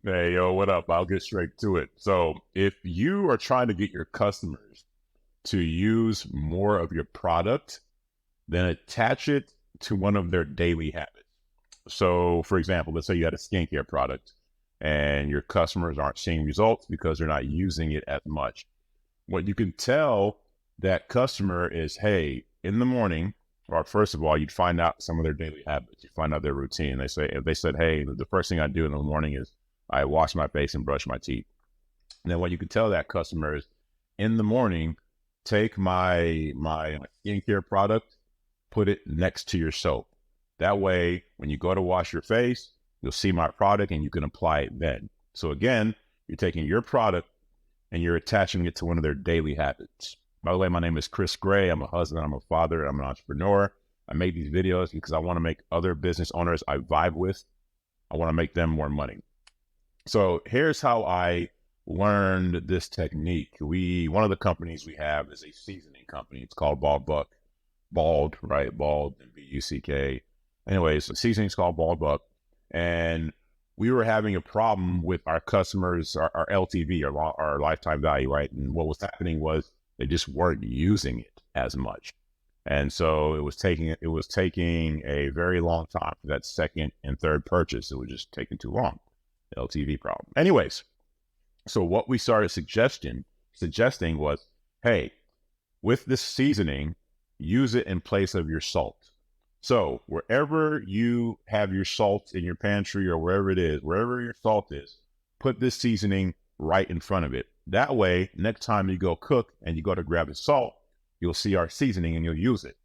Hey, yo, what up? I'll get straight to it. So, if you are trying to get your customers to use more of your product, then attach it to one of their daily habits. So, for example, let's say you had a skincare product and your customers aren't seeing results because they're not using it as much. What you can tell that customer is, hey, in the morning, or first of all, you'd find out some of their daily habits. You find out their routine. They say, if they said, hey, the first thing I do in the morning is I wash my face and brush my teeth. And then what you can tell that customer is, in the morning, take my skincare product, put it next to your soap. That way, when you go to wash your face, you'll see my product and you can apply it then. So again, you're taking your product and you're attaching it to one of their daily habits. By the way, my name is Chris Gray. I'm a husband, I'm a father, I'm an entrepreneur. I make these videos because I want to make other business owners I vibe with, I want to make them more money. So here's how I learned this technique. One of the companies we have is a seasoning company. It's called Bald Buck. Bald, right? Bald and Buck. Anyways, the seasoning's called Bald Buck. And we were having a problem with our customers, our LTV, our lifetime value, right? And what was happening was they just weren't using it as much. And so it was taking a very long time for that second and third purchase. It was just taking too long. LTV problem. Anyways, so what we started suggesting was, hey, with this seasoning, use it in place of your salt. So wherever you have your salt in your pantry or wherever it is, wherever your salt is, put this seasoning right in front of it. That way, next time you go cook and you go to grab the salt, you'll see our seasoning and you'll use it.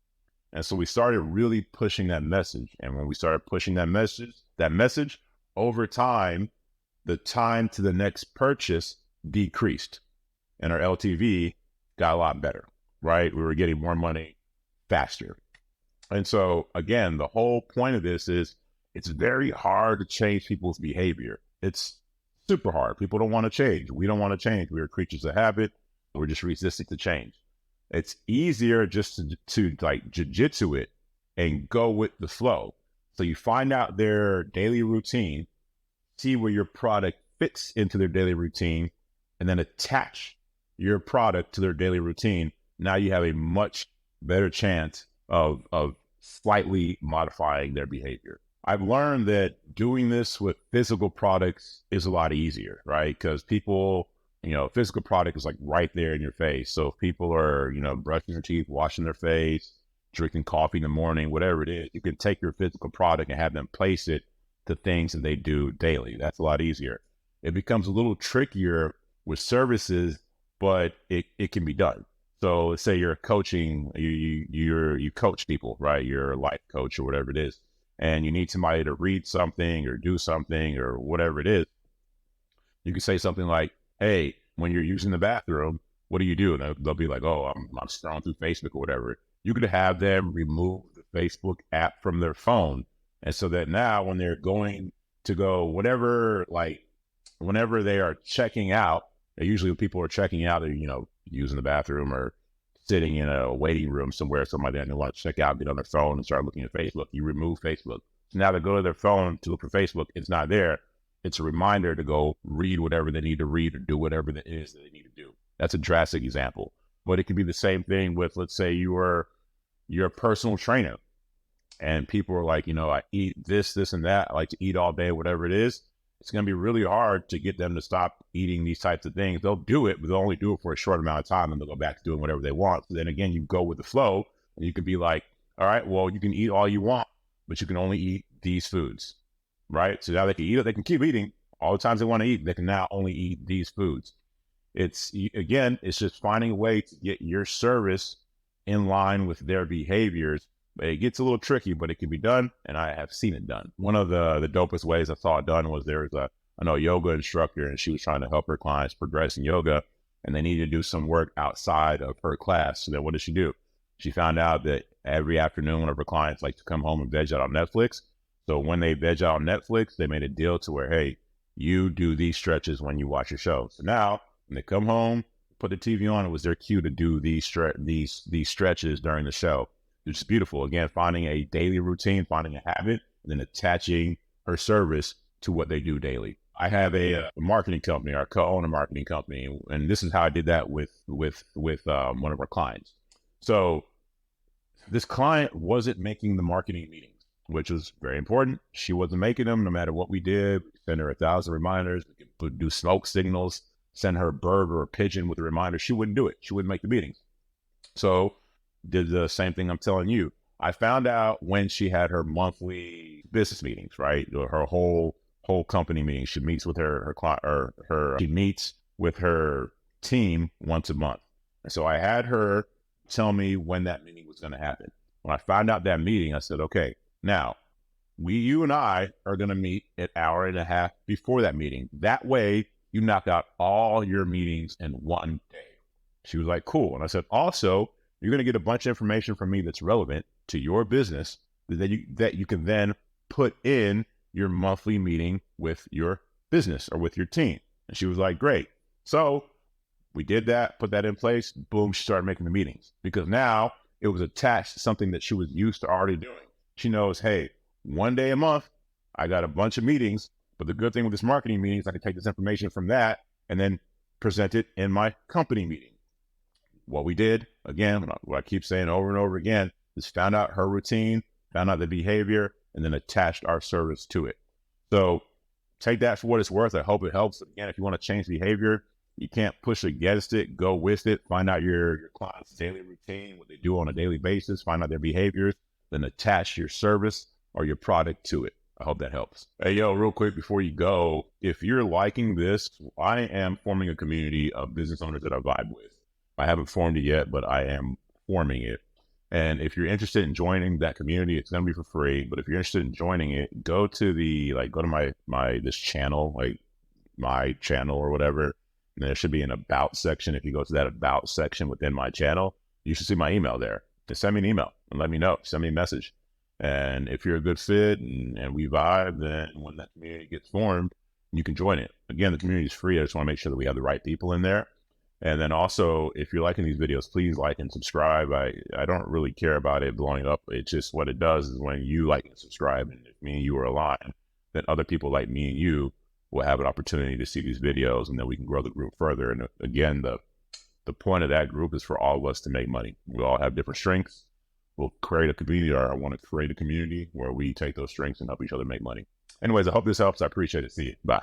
And so we started really pushing that message. And when we started pushing that message over time, the time to the next purchase decreased and our LTV got a lot better, right? We were getting more money faster. And so again, the whole point of this is it's very hard to change people's behavior. It's super hard. People don't want to change. We don't want to change. We are creatures of habit. We're just resistant to change. It's easier just to like jujitsu it and go with the flow. So you find out their daily routine, see where your product fits into their daily routine, and then attach your product to their daily routine. Now you have a much better chance of slightly modifying their behavior. I've learned that doing this with physical products is a lot easier, right? Because people, physical product is like right there in your face. So if people are, brushing their teeth, washing their face, drinking coffee in the morning, whatever it is, you can take your physical product and have them place it to things that they do daily. That's a lot easier. It becomes a little trickier with services, but it can be done. So let's say you're coaching, you coach people, right? You're a life coach or whatever it is, and you need somebody to read something or do something or whatever it is. You can say something like, hey, when you're using the bathroom, what do you do? And they'll be like, oh, I'm scrolling through Facebook or whatever. You could have them remove the Facebook app from their phone. And so that now when they're going to go, whenever they are checking out, usually when people are checking out, they're, using the bathroom or sitting in a waiting room somewhere, something like that, and they want to check out, get on their phone and start looking at Facebook. You remove Facebook. So now they go to their phone to look for Facebook. It's not there. It's a reminder to go read whatever they need to read or do whatever it is that they need to do. That's a drastic example. But it could be the same thing with, let's say you're a personal trainer and people are like, I eat this, and that. I like to eat all day, whatever it is. It's going to be really hard to get them to stop eating these types of things. They'll do it, but they'll only do it for a short amount of time and they'll go back to doing whatever they want. So then again, you go with the flow and you can be like, all right, well, you can eat all you want, but you can only eat these foods, right? So now they can eat it. They can keep eating all the times they want to eat. They can now only eat these foods. It's just finding a way to get your service in line with their behaviors. It gets a little tricky, but it can be done, and I have seen it done. One of the dopest ways I saw it done was there was a yoga instructor, and she was trying to help her clients progress in yoga, and they needed to do some work outside of her class. So then what did she do? She found out that every afternoon, one of her clients like to come home and veg out on Netflix. So when they veg out on Netflix, they made a deal to where, hey, you do these stretches when you watch your show. So now when they come home, put the TV on, it was their cue to do these stretches during the show. It's beautiful. Again, finding a daily routine, finding a habit, and then attaching her service to what they do daily. I have a marketing company, I co-own a marketing company, and this is how I did that with one of our clients. So this client wasn't making the marketing meetings, which was very important. She wasn't making them no matter what we did. We send her 1,000 reminders. We could do smoke signals, send her a bird or a pigeon with a reminder. She wouldn't do it. She wouldn't make the meetings. So did the same thing I'm telling you. I found out when she had her monthly business meetings, right? Or her whole company meeting. She meets with her client or she meets with her team once a month. And so I had her tell me when that meeting was going to happen. When I found out that meeting, I said, okay, now you and I are going to meet an hour and a half before that meeting. That way you knock out all your meetings in one day. She was like, cool. And I said, also, you're going to get a bunch of information from me that's relevant to your business that you can then put in your monthly meeting with your business or with your team. And she was like, great. So we did that, put that in place. Boom, she started making the meetings because now it was attached to something that she was used to already doing. She knows, hey, one day a month, I got a bunch of meetings, but the good thing with this marketing meeting is I can take this information from that and then present it in my company meeting. What we did, again, what I keep saying over and over again, is found out her routine, found out the behavior, and then attached our service to it. So take that for what it's worth. I hope it helps. Again, if you want to change behavior, you can't push against it, go with it, find out your client's daily routine, what they do on a daily basis, find out their behaviors, then attach your service or your product to it. I hope that helps. Hey, yo, real quick before you go, if you're liking this, I am forming a community of business owners that I vibe with. I haven't formed it yet, but I am forming it. And if you're interested in joining that community, it's going to be for free. But if you're interested in joining it, go to this channel, like my channel or whatever. And there should be an about section. If you go to that about section within my channel, you should see my email there. Just send me an email and let me know. Send me a message. And if you're a good fit and we vibe, then when that community gets formed, you can join it. Again, the community is free. I just want to make sure that we have the right people in there. And then also, if you're liking these videos, please like and subscribe. I don't really care about it blowing up. It's just what it does is when you like and subscribe, and if me and you are aligned, then other people like me and you will have an opportunity to see these videos, and then we can grow the group further. And again, the point of that group is for all of us to make money. We all have different strengths. We'll create a community, or I want to create a community where we take those strengths and help each other make money. Anyways, I hope this helps. I appreciate it. See you. Bye.